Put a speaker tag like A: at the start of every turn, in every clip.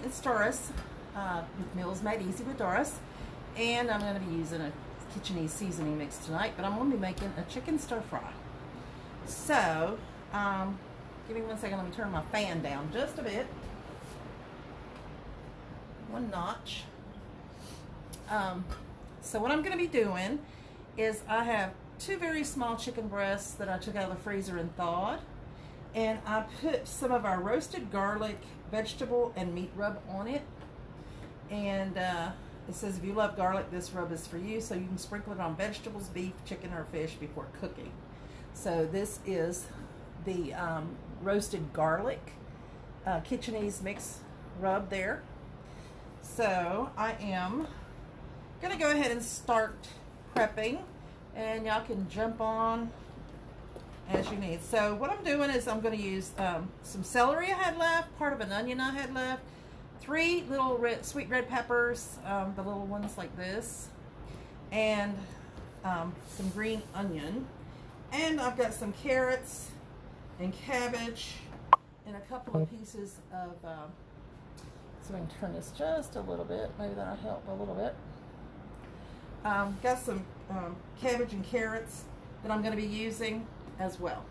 A: it's Doris with Meals Made Easy with Doris, and I'm going to be using a Kitchenese seasoning mix tonight, but I'm going to be making a chicken stir fry. So, give me 1 second, let me turn my fan down just a bit. 1 notch. So what I'm going to be doing is I have 2 very small chicken breasts that I took out of the freezer and thawed, and I put some of our roasted garlic, vegetable, and meat rub on it. And it says if you love garlic, this rub is for you, so you can sprinkle it on vegetables, beef, chicken, or fish before cooking. So this is the roasted garlic Kitchenese mix rub there. So I am gonna go ahead and start prepping, and y'all can jump on as you need. So what I'm doing is I'm going to use some celery I had left, part of an onion I had left, 3 little sweet red peppers, the little ones like this, and some green onion, and I've got some carrots and cabbage and a couple of pieces of so I can turn this just a little bit, maybe that'll help a little bit. Got some cabbage and carrots that I'm going to be using as well.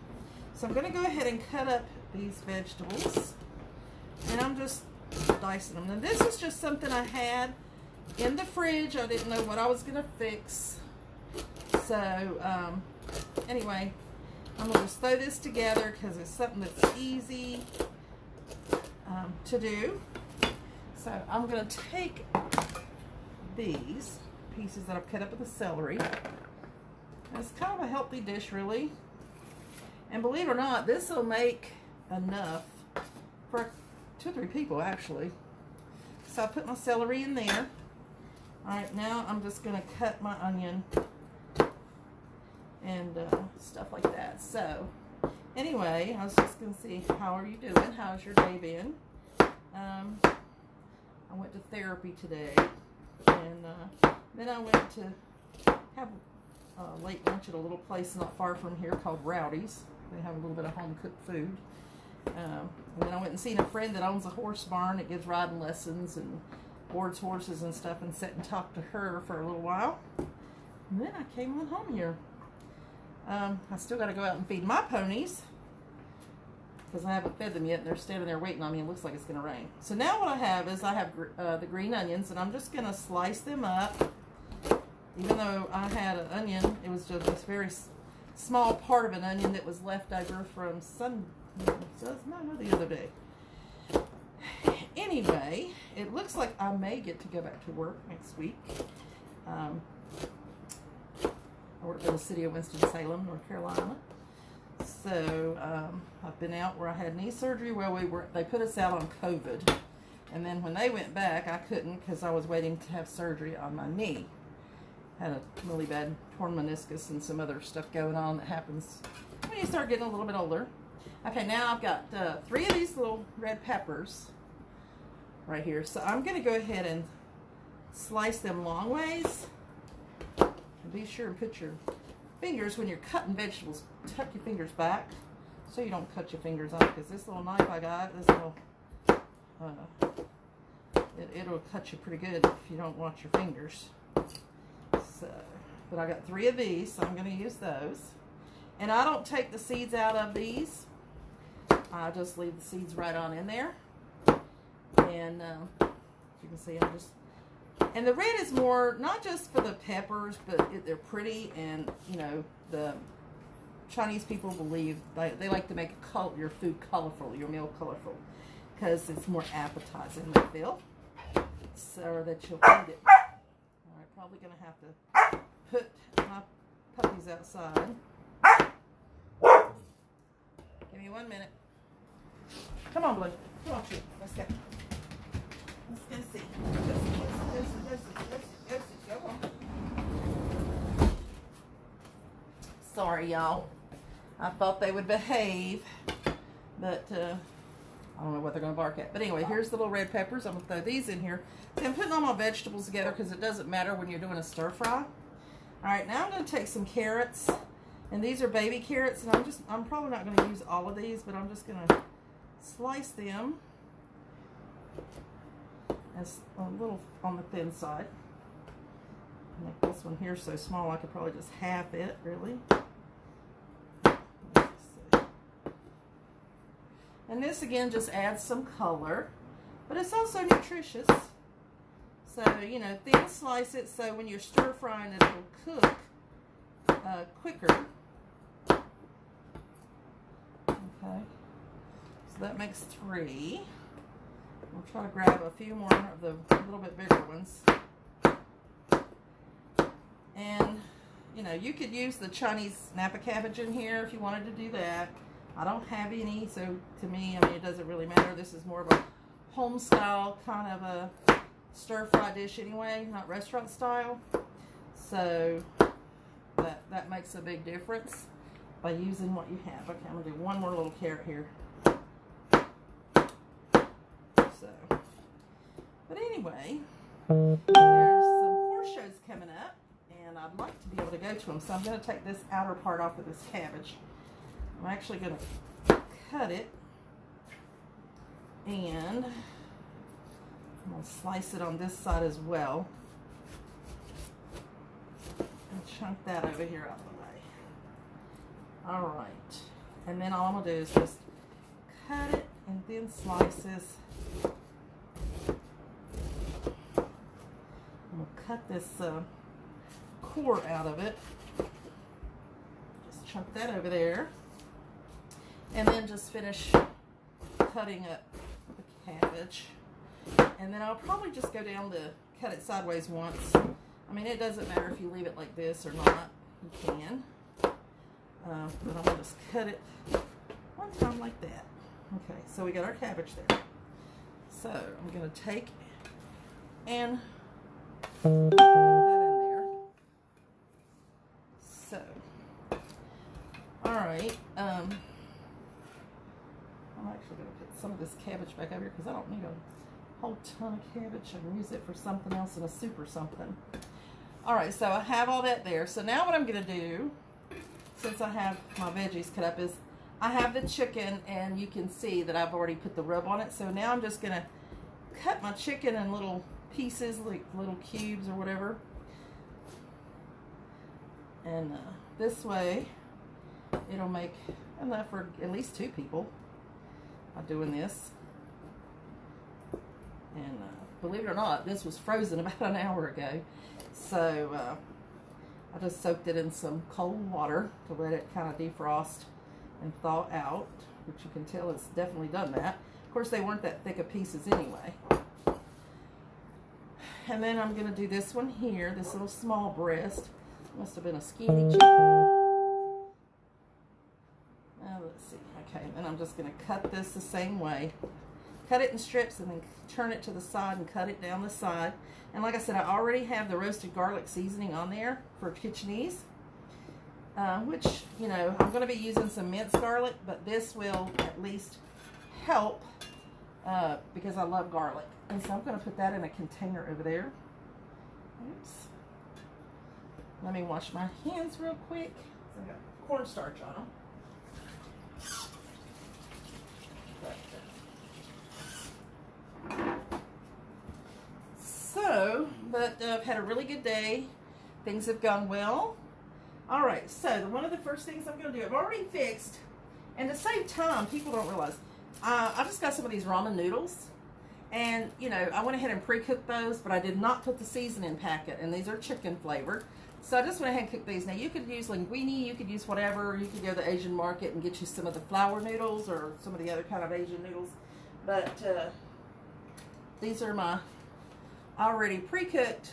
A: So I'm going to go ahead and cut up these vegetables, and I'm just dicing them. Now this is just something I had in the fridge. I didn't know what I was going to fix. So anyway, I'm going to just throw this together because it's something that's easy to do. So I'm going to take these pieces that I've cut up with the celery. And it's kind of a healthy dish, really. And believe it or not, this will make enough for 2 or 3 people, actually. So I put my celery in there. Alright, now I'm just going to cut my onion and stuff like that. So, anyway, I was just going to see, how are you doing? How's your day been? I went to therapy today, and then I went to have late lunch at a little place not far from here called Rowdy's. They have a little bit of home-cooked food. And then I went and seen a friend that owns a horse barn that gives riding lessons and boards horses and stuff, and sat and talked to her for a little while. And then I came on home here. I still got to go out and feed my ponies because I haven't fed them yet, and they're standing there waiting on me. It looks like it's going to rain. So now what I have is I have the green onions, and I'm just going to slice them up. Even though I had an onion, it was just this very small part of an onion that was left over from the other day. Anyway, it looks like I may get to go back to work next week. I work in the city of Winston-Salem, North Carolina. So I've been out where I had knee surgery. Well, they put us out on COVID, and then when they went back, I couldn't because I was waiting to have surgery on my knee. Had a really bad torn meniscus and some other stuff going on that happens when you start getting a little bit older. Okay, now I've got 3 of these little red peppers right here. So I'm going to go ahead and slice them long ways. And be sure and put your fingers, when you're cutting vegetables, tuck your fingers back so you don't cut your fingers off, because this little knife I got, this little, it'll cut you pretty good if you don't watch your fingers. So, but I got 3 of these, so I'm going to use those. And I don't take the seeds out of these. I just leave the seeds right on in there. And as you can see, and the red is more, not just for the peppers, but they're pretty, and, you know, the Chinese people believe they like to make your food colorful, your meal colorful, because it's more appetizing, they feel, so that you'll eat it. Probably going to have to put my puppies outside. Give me 1 minute. Come on, Blue. Come on, shoot. Let's go. Let's go see. Go on. Sorry, y'all. I thought they would behave, but I don't know what they're going to bark at. But anyway, here's the little red peppers. I'm going to throw these in here. See, I'm putting all my vegetables together because it doesn't matter when you're doing a stir fry. Alright, now I'm going to take some carrots. And these are baby carrots. And I'm probably not going to use all of these, but I'm just going to slice them It's a little on the thin side. Make this one here so small I could probably just half it, really. And this again just adds some color, but it's also nutritious. So, you know, thin slice it so when you're stir frying it, it'll cook quicker. Okay, so that makes 3. We'll try to grab a few more of the little bit bigger ones. And, you know, you could use the Chinese Napa cabbage in here if you wanted to do that. I don't have any, so to me, I mean, it doesn't really matter. This is more of a home style kind of a stir-fry dish anyway, not restaurant style. So that makes a big difference by using what you have. Okay, I'm going to do one more little carrot here. So, but anyway, there's some horse shows coming up, and I'd like to be able to go to them. So I'm going to take this outer part off of this cabbage. I'm actually going to cut it, and I'm going to slice it on this side as well. And chunk that over here out of the way. Alright. And then all I'm going to do is just cut it in thin slices. I'm going to cut this core out of it. Just chunk that over there. And then just finish cutting up the cabbage. And then I'll probably just go down to cut it sideways once. I mean, it doesn't matter if you leave it like this or not. You can. But I'm going to just cut it one time like that. Okay, so we got our cabbage there. So I'm going to take and put that in there. So, alright. I'm actually going to put some of this cabbage back over here because I don't need a whole ton of cabbage. I can use it for something else in a soup or something. Alright, so I have all that there. So now what I'm going to do, since I have my veggies cut up, is I have the chicken, and you can see that I've already put the rub on it. So now I'm just going to cut my chicken in little pieces, like little cubes or whatever. And this way, it'll make enough for at least 2 people by doing this. And believe it or not, this was frozen about an hour ago. So I just soaked it in some cold water to let it kind of defrost and thaw out, which you can tell it's definitely done that. Of course, they weren't that thick of pieces anyway. And then I'm going to do this one here, this little small breast. Must have been a skinny chicken. Now let's see. Okay, and then I'm just going to cut this the same way. Cut it in strips and then turn it to the side and cut it down the side. And like I said, I already have the roasted garlic seasoning on there for Kitchenese. Which, you know, I'm going to be using some minced garlic, but this will at least help because I love garlic. And so I'm going to put that in a container over there. Oops. Let me wash my hands real quick. I got cornstarch on them. But I've had a really good day. Things have gone well. Alright, so one of the first things I'm going to do, I've already fixed, and to save time, people don't realize, I just got some of these ramen noodles, and, you know, I went ahead and pre-cooked those, but I did not put the seasoning packet, and these are chicken flavored, so I just went ahead and cooked these. Now, you could use linguine, you could use whatever, you could go to the Asian market and get you some of the flour noodles, or some of the other kind of Asian noodles, but these are my already pre-cooked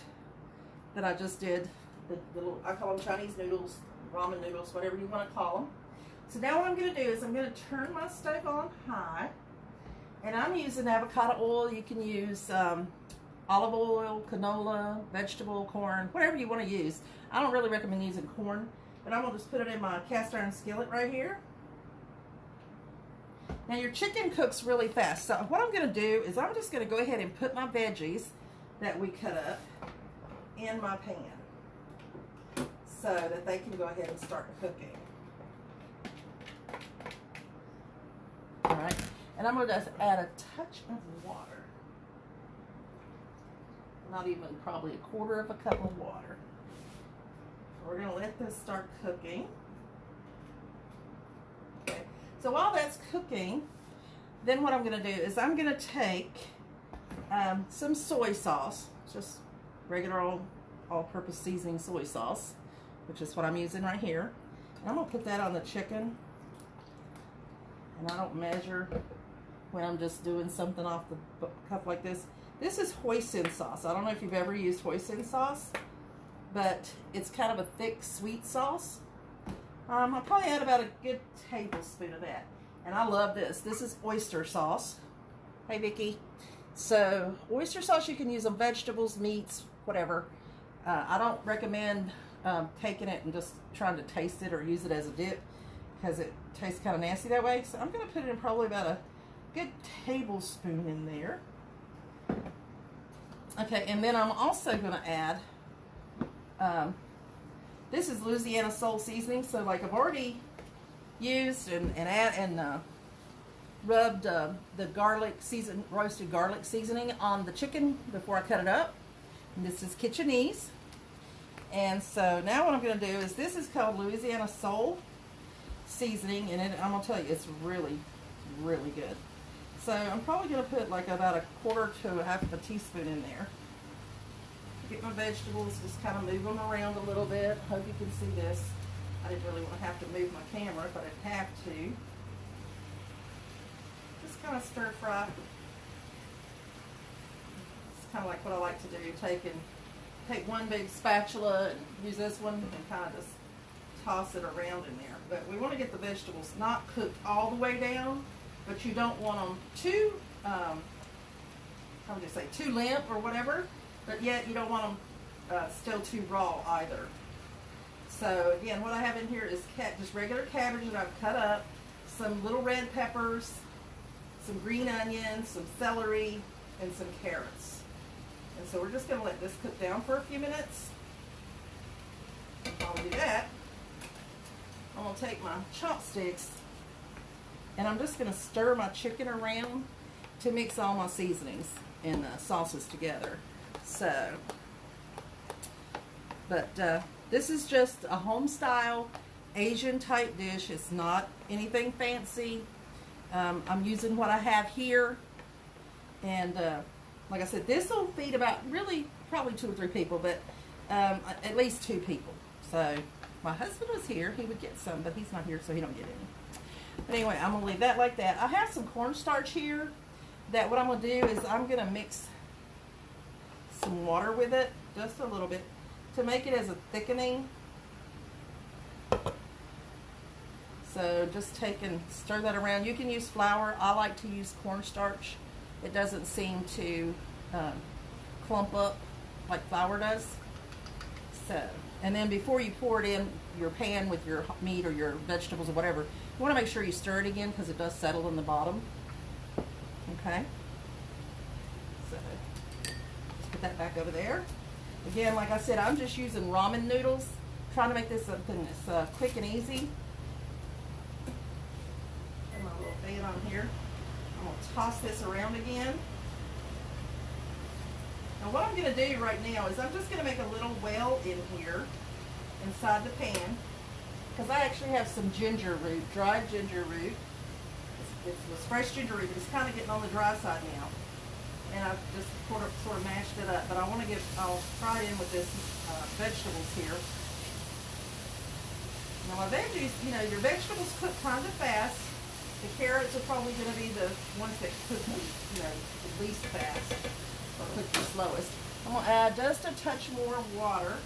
A: that I just did. The little, I call them Chinese noodles, ramen noodles, whatever you want to call them. So now what I'm going to do is I'm going to turn my stove on high, and I'm using avocado oil. You can use olive oil, canola, vegetable, corn, whatever you want to use. I don't really recommend using corn, but I'm going to just put it in my cast iron skillet right here. Now your chicken cooks really fast, so what I'm going to do is I'm just going to go ahead and put my veggies that we cut up in my pan so that they can go ahead and start cooking. Alright, and I'm going to just add a touch of water. not even probably a quarter of a cup of water. We're going to let this start cooking. Okay, so while that's cooking, then what I'm going to do is I'm going to take some soy sauce, just regular old all-purpose seasoning soy sauce, which is what I'm using right here. And I'm going to put that on the chicken. And I don't measure when I'm just doing something off the cuff like this. This is hoisin sauce. I don't know if you've ever used hoisin sauce, but it's kind of a thick, sweet sauce. I'll probably add about a good tablespoon of that. And I love this. This is oyster sauce. Hey, Vicki. So, oyster sauce you can use on vegetables, meats, whatever. I don't recommend taking it and just trying to taste it or use it as a dip because it tastes kind of nasty that way. So, I'm going to put it in probably about a good tablespoon in there. Okay, and then I'm also going to add, this is Louisiana Soul seasoning. So, like I've already used and rubbed the roasted garlic seasoning on the chicken before I cut it up. And this is Kitchenese. And so now what I'm going to do is, this is called Louisiana Soul seasoning, and I'm going to tell you, it's really, really good. So I'm probably going to put like about a quarter to a half of a teaspoon in there. Get my vegetables, just kind of move them around a little bit. Hope you can see this. I didn't really want to have to move my camera, but I'd have to. Just kind of stir fry. It's kind of like what I like to do. Take one big spatula and use this one and kind of just toss it around in there. But we want to get the vegetables not cooked all the way down, but you don't want them too, how would you say, too limp or whatever, but yet you don't want them still too raw either. So again, what I have in here is just regular cabbage that I've cut up, some little red peppers, some green onions, some celery, and some carrots. And so we're just going to let this cook down for a few minutes. While we do that, I'm going to take my chopsticks and I'm just going to stir my chicken around to mix all my seasonings and sauces together. So, but this is just a home-style Asian type dish. It's not anything fancy. I'm using what I have here, and like I said, this will feed about probably 2 or 3 people, but at least 2 people. So my husband was here, he would get some, but he's not here, so he don't get any. But anyway, I'm gonna leave that like that. I have some cornstarch here that what I'm gonna do is I'm gonna mix some water with it, just a little bit, to make it as a thickening. So just take and stir that around. You can use flour. I like to use cornstarch. It doesn't seem to clump up like flour does. So, and then before you pour it in your pan with your meat or your vegetables or whatever, you want to make sure you stir it again because it does settle in the bottom. Okay. So just put that back over there. Again, like I said, I'm just using ramen noodles, trying to make this something that's quick and easy. Put my little fan on here. I'm going to toss this around again. Now what I'm going to do right now is I'm just going to make a little well in here inside the pan, because I actually have some ginger root, dried ginger root. It was fresh ginger root, but it's kind of getting on the dry side now. And I've just sort of mashed it up, but I'll fry it in with this vegetables here. Now my veggies, your vegetables cook kind of fast. The carrots are probably going to be the ones that cook, the least fast, or cook the slowest. I'm going to add just a touch more water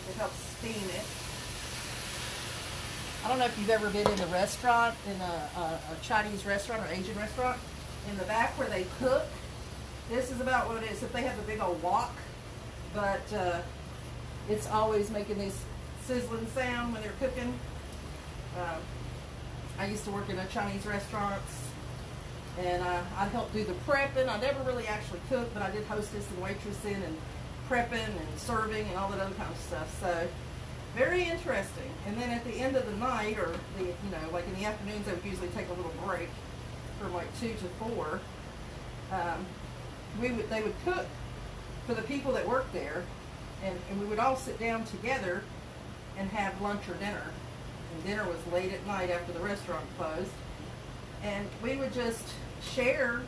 A: to help steam it. I don't know if you've ever been in a restaurant, in a Chinese restaurant or Asian restaurant, in the back where they cook. This is about what it is. If they have a big old wok, but it's always making this sizzling sound when they're cooking. I used to work in a Chinese restaurants, and I helped do the prepping. I never really actually cooked, but I did hostess and waitressing and prepping and serving and all that other kind of stuff. So very interesting. And then at the end of the night, or like in the afternoons, I would usually take a little break from like 2 to 4. They would cook for the people that worked there, and we would all sit down together and have lunch or dinner. And dinner was late at night after the restaurant closed. And we would just share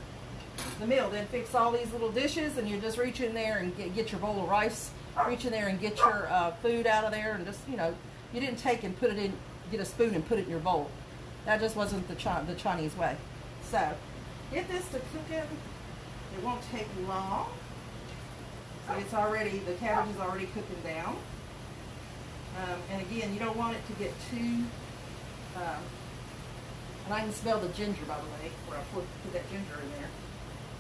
A: the meal. Then fix all these little dishes, and you just reach in there and get your bowl of rice. Reach in there and get your food out of there, and just, you know, you didn't take and put it in, get a spoon and put it in your bowl. That just wasn't the Chinese way. So, get this to cooking. It won't take long. So it's already, the cabbage is already cooking down. And again, you don't want it to get too, and I can smell the ginger, by the way, where I put that ginger in there.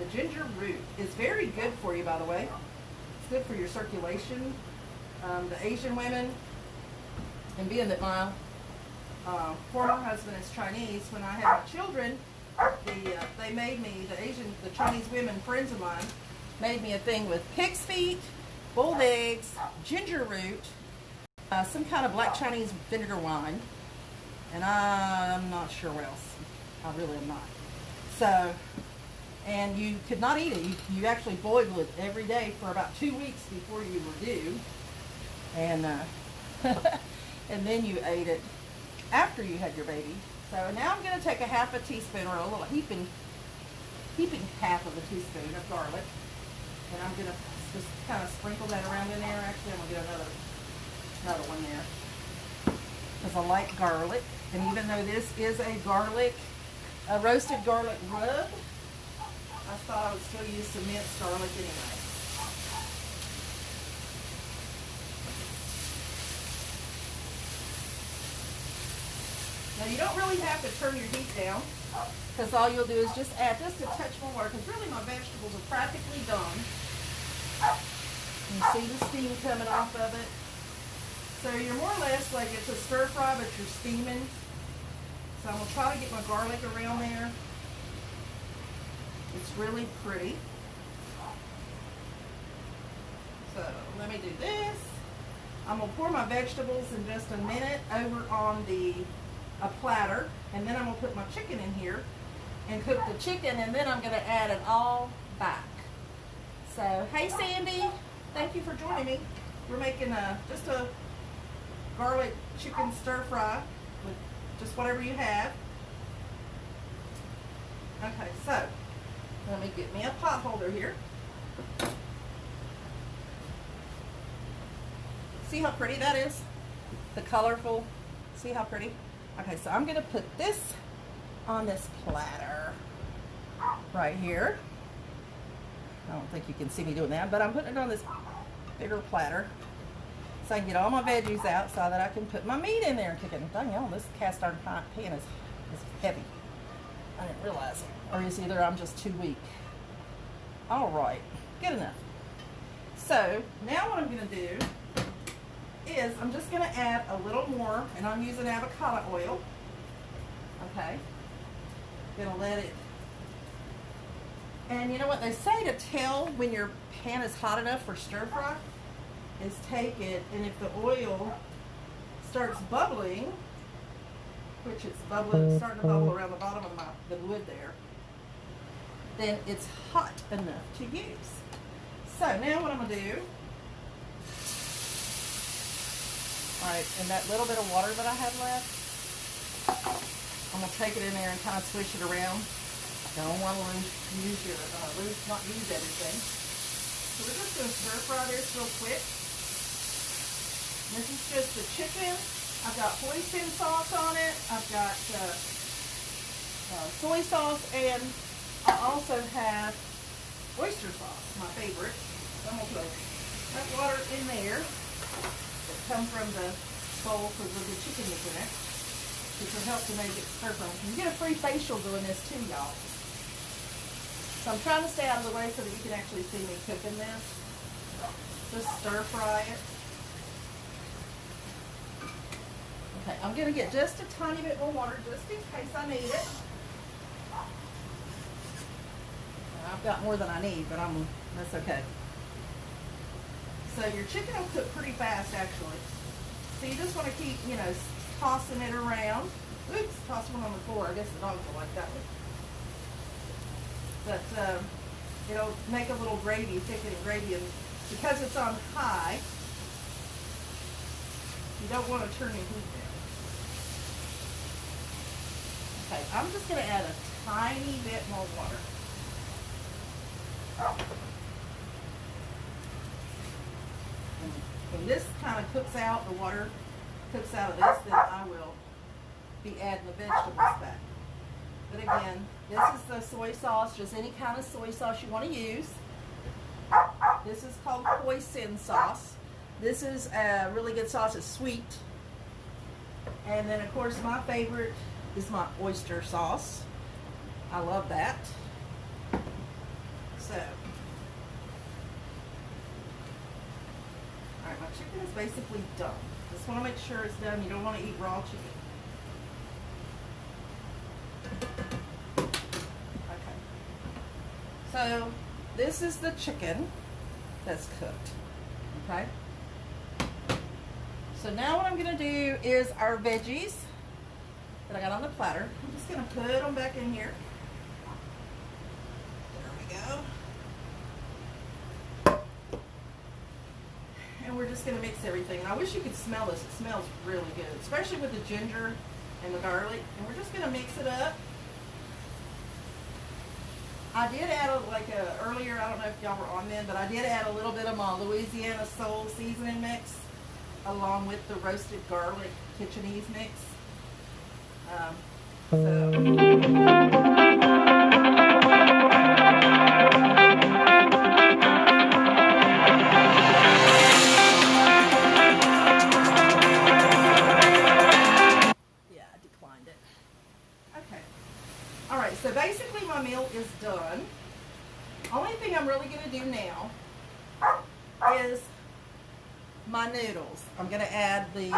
A: The ginger root is very good for you, by the way. It's good for your circulation. The Asian women, and being that my former husband is Chinese, when I had my children, they made me, the Chinese women, friends of mine, made me a thing with pig's feet, boiled eggs, ginger root, some kind of black Chinese vinegar wine, and I'm not sure what else. I really am not. So, and you could not eat it. You actually boiled it every day for about 2 weeks before you were due, and and then you ate it after you had your baby. So now I'm going to take a half a teaspoon, or a little heaping half of a teaspoon of garlic, and I'm going to just kind of sprinkle that around in there. Actually, I'm going to get another one there, because I like garlic. And even though this is a roasted garlic rub, I thought I would still use some minced garlic anyway. Now you don't really have to turn your heat down, because all you'll do is just add just a touch more water, because really my vegetables are practically done. You see the steam coming off of it. So you're more or less like it's a stir fry, but you're steaming. So I'm going to try to get my garlic around there. It's really pretty. So let me do this. I'm going to pour my vegetables in just a minute over on a platter, and then I'm going to put my chicken in here and cook the chicken, and then I'm going to add it all back. So, hey Sandy, thank you for joining me. We're making just a garlic chicken stir fry with just whatever you have. Okay, so let me get me a pot holder here. See how pretty that is? The colorful, see how pretty? Okay, so I'm gonna put this on this platter right here. I don't think you can see me doing that, but I'm putting it on this bigger platter so I can get all my veggies out so that I can put my meat in there and cook it. And dang on, this cast iron pan is heavy. I didn't realize it. Or is either I'm just too weak. All right, good enough. So now what I'm gonna do is I'm just gonna add a little more, and I'm using avocado oil. Okay, gonna let it. And you know what they say to tell when your pan is hot enough for stir fry is take it, and if the oil starts bubbling, which it's bubbling, it's starting to bubble around the bottom of the wood there, then it's hot enough to use. So now what I'm gonna do, all right, and that little bit of water that I have left, I'm gonna take it in there and kind of swish it around. Don't want to use everything. So we're just going to stir fry this real quick. This is just the chicken. I've got hoisin sauce on it. I've got soy sauce, and I also have oyster sauce, my favorite. So I'm going to put that water in there that comes from the bowl because of the chicken that's in it, which will help to make it stir fry. You get a free facial doing this too, y'all. So I'm trying to stay out of the way so that you can actually see me cooking this. Just stir fry it. Okay, I'm going to get just a tiny bit more water just in case I need it. I've got more than I need, but that's okay. So your chicken will cook pretty fast actually. So you just want to keep, tossing it around. Oops, toss one on the floor. I guess the dogs will like that one. But it'll make a little gravy, thickening gravy, and because it's on high, you don't want to turn your heat down. Okay, I'm just going to add a tiny bit more water. And when this kind of cooks out, the water cooks out of this, then I will be adding the vegetables back. But again, this is the soy sauce, just any kind of soy sauce you want to use. This is called hoisin sauce. This is a really good sauce. It's sweet. And then, of course, my favorite is my oyster sauce. I love that. So, alright, my chicken is basically done. Just want to make sure it's done. You don't want to eat raw chicken. Okay. So, this is the chicken that's cooked. Okay. So now what I'm going to do is our veggies that I got on the platter. I'm just going to put them back in here. There we go. And we're just going to mix everything. And I wish you could smell this. It smells really good, especially with the ginger and the garlic. And we're just going to mix it up. I did add earlier, I don't know if y'all were on then, but I did add a little bit of my Louisiana Soul seasoning mix along with the roasted garlic kitchenese mix. Yeah, I declined it. Okay. All right, so basically my meal is done. Only thing I'm really going to do now is my noodles. I'm going to add the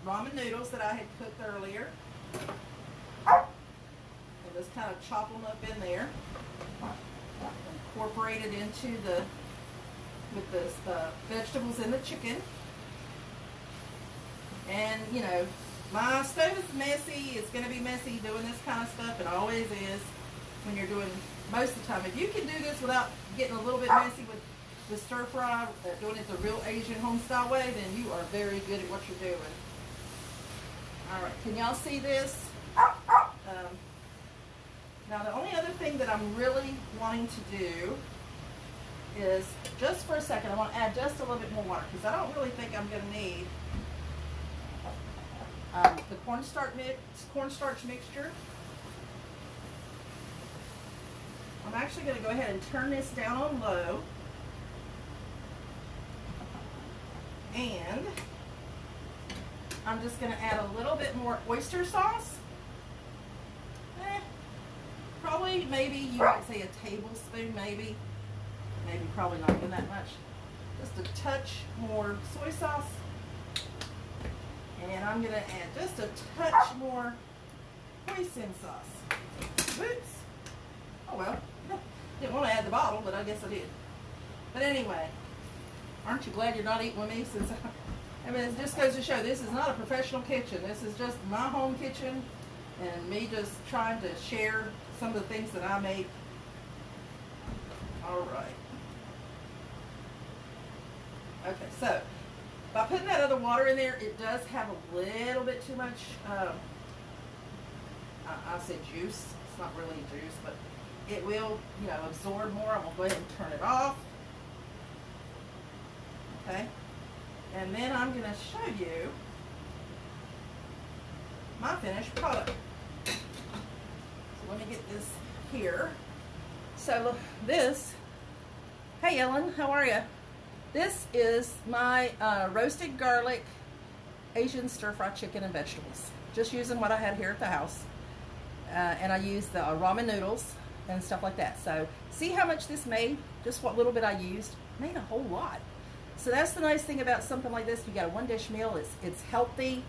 A: ramen noodles that I had cooked earlier. And just kind of chop them up in there. Incorporate it into with the vegetables and the chicken. And, you know, my stove is messy. It's going to be messy doing this kind of stuff. It always is when you're doing most of the time. If you can do this without getting a little bit messy with the stir fry, doing it the real Asian home style way, then you are very good at what you're doing. Alright, can y'all see this? Now the only other thing that I'm really wanting to do is, just for a second, I want to add just a little bit more water, because I don't really think I'm going to need the cornstarch mixture. I'm actually going to go ahead and turn this down on low. And I'm just going to add a little bit more oyster sauce. Probably, maybe, you might say a tablespoon, maybe. Maybe, probably not even that much. Just a touch more soy sauce. And I'm going to add just a touch more hoisin sauce. Oops. Oh well. Didn't want to add the bottle, but I guess I did. But anyway, aren't you glad you're not eating with me? Since I mean, it just goes to show this is not a professional kitchen. This is just my home kitchen and me just trying to share some of the things that I make. All right. Okay, so by putting that other water in there, it does have a little bit too much, I said juice. It's not really juice, but it will, you know, absorb more. I'm going to go ahead and turn it off. Okay. And then I'm going to show you my finished product. So let me get this here. So this, hey Ellen, how are you? This is my roasted garlic Asian stir-fried chicken and vegetables. Just using what I had here at the house. And I used the ramen noodles and stuff like that. So see how much this made? Just what little bit I used. Made a whole lot. So that's the nice thing about something like this. You got a one dish meal. It's healthy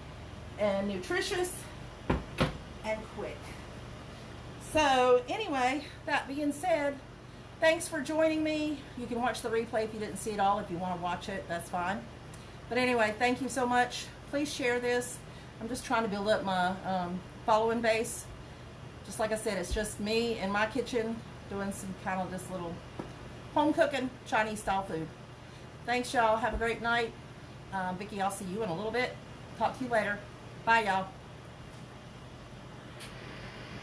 A: and nutritious and quick. So anyway, that being said, thanks for joining me. You can watch the replay if you didn't see it all. If you want to watch it, that's fine. But anyway, thank you so much. Please share this. I'm just trying to build up my following base. Just like I said, it's just me in my kitchen doing some kind of this little home cooking Chinese style food. Thanks, y'all. Have a great night. Vicki, I'll see you in a little bit. Talk to you later. Bye, y'all.